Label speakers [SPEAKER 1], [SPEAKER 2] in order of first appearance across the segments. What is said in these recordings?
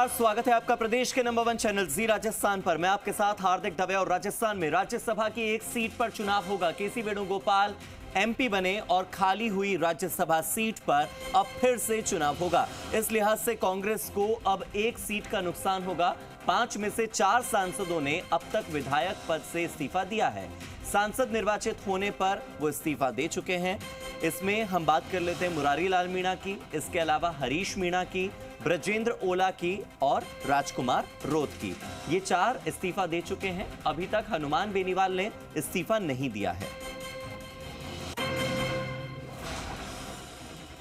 [SPEAKER 1] नमस्कार, स्वागत है आपका प्रदेश के नंबर 1 चैनल जी राजस्थान पर। मैं आपके साथ हार्दिक दवे। और राजस्थान में राज्यसभा की एक सीट पर चुनाव होगा। केसी वेणुगोपाल एमपी बने और खाली हुई राज्यसभा सीट पर अब फिर से चुनाव होगा। इस लिहाज से कांग्रेस को अब एक सीट का नुकसान होगा। 5 में से 4 सांसदों ने अब तक विधायक पद से इस्तीफा दिया है। सांसद निर्वाचित होने पर वो इस्तीफा दे चुके हैं। इसमें हम बात कर लेते हैं मुरारी लाल मीणा की, इसके अलावा हरीश मीणा की, ब्रजेंद्र ओला की और राजकुमार रोत की। ये 4 इस्तीफा दे चुके हैं। अभी तक हनुमान बेनीवाल ने इस्तीफा नहीं दिया है।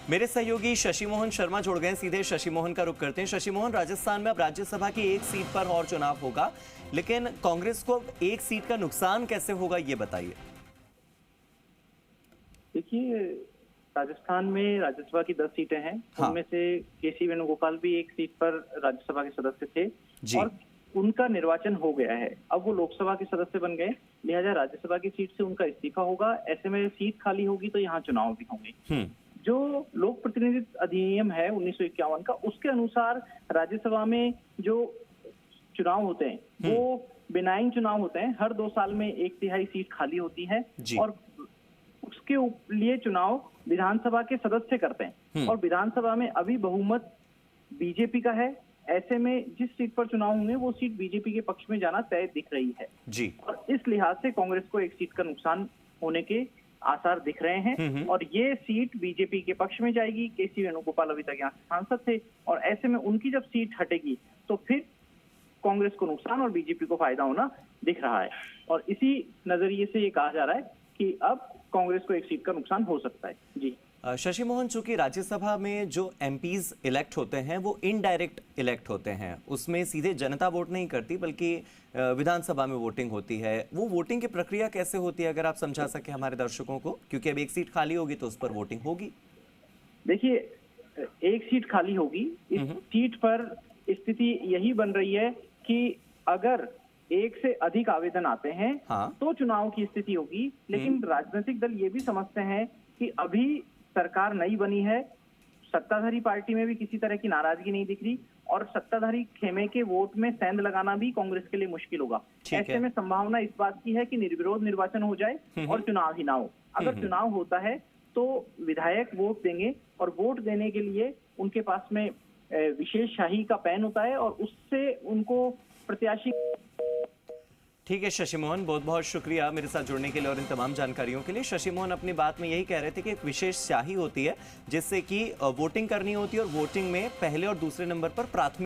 [SPEAKER 1] मेरे सहयोगी शशि मोहन शर्मा जुड़ गए। सीधे शशि मोहन का रुख करते हैं। शशि मोहन, राजस्थान में अब राज्यसभा की एक सीट पर और चुनाव होगा, लेकिन कांग्रेस को एक सीट का नुकसान कैसे होगा, ये बताइए।
[SPEAKER 2] देखिए, राजस्थान में राज्यसभा की 10 सीटें हैं।
[SPEAKER 1] हाँ।
[SPEAKER 2] उनमें से केसी वेणुगोपाल भी एक सीट पर राज्यसभा के सदस्य थे
[SPEAKER 1] जी।
[SPEAKER 2] और उनका निर्वाचन हो गया है। अब वो लोकसभा के सदस्य बन गए, लिहाजा राज्यसभा की सीट से उनका इस्तीफा होगा। ऐसे में सीट खाली होगी तो यहाँ चुनाव भी होंगे। जो लोक प्रतिनिधित्व अधिनियम है 1951 का, उसके अनुसार राज्यसभा में जो चुनाव होते हैं वो बिनाइन चुनाव होते हैं। हर 2 साल में 1/3 सीट खाली होती है और उसके लिए चुनाव विधानसभा के सदस्य करते हैं। और विधानसभा में अभी बहुमत बीजेपी का है। ऐसे में जिस सीट पर चुनाव होंगे वो सीट बीजेपी के पक्ष में जाना तय दिख रही है
[SPEAKER 1] जी।
[SPEAKER 2] और इस लिहाज से कांग्रेस को एक सीट का नुकसान होने के आसार दिख रहे हैं और ये सीट बीजेपी के पक्ष में जाएगी। केसी वेणुगोपाल अभी तक यहाँ से सांसद थे और ऐसे में उनकी जब सीट हटेगी तो फिर कांग्रेस को नुकसान और बीजेपी को फायदा होना दिख रहा है। और इसी नजरिए से ये कहा जा रहा है कि अब कांग्रेस को एक सीट का नुकसान हो सकता है। जी
[SPEAKER 1] शशि मोहन, चूंकि राज्यसभा में जो एमपीज इलेक्ट होते हैं वो इनडायरेक्ट इलेक्ट होते हैं, उसमें सीधे जनता वोट नहीं करती बल्कि विधानसभा में वोटिंग होती है। वो वोटिंग की प्रक्रिया कैसे होती है, अगर आप समझा सके हमारे दर्शकों को, क्योंकि अब एक सीट खाली होगी तो उस पर वोटिंग होगी।
[SPEAKER 2] देखिए, एक सीट खाली होगी। इस सीट पर स्थिति यही बन रही है कि अगर एक से अधिक आवेदन आते हैं तो चुनाव की स्थिति होगी। लेकिन राजनीतिक दल ये भी समझते हैं कि अभी सरकार नई बनी है, सत्ताधारी पार्टी में भी किसी तरह की नाराजगी नहीं दिख रही और सत्ताधारी खेमे के वोट में सेंध लगाना भी कांग्रेस के लिए मुश्किल होगा। ऐसे में संभावना इस बात की है कि निर्विरोध निर्वाचन हो जाए और चुनाव ही ना हो। अगर चुनाव होता है तो विधायक वोट देंगे और वोट देने के लिए उनके पास में विशेष शाही का पेन होता है और उससे उनको प्रत्याशी।
[SPEAKER 1] ठीक है शशि मोहन, बहुत बहुत शुक्रिया मेरे साथ जुड़ने के लिए और इन तमाम जानकारियों के लिए। शशि मोहन अपनी बात में यही कह रहे थे कि एक विशेष स्याही होती है जिससे कि वोटिंग करनी होती है और वोटिंग में पहले और दूसरे नंबर पर प्राथमिक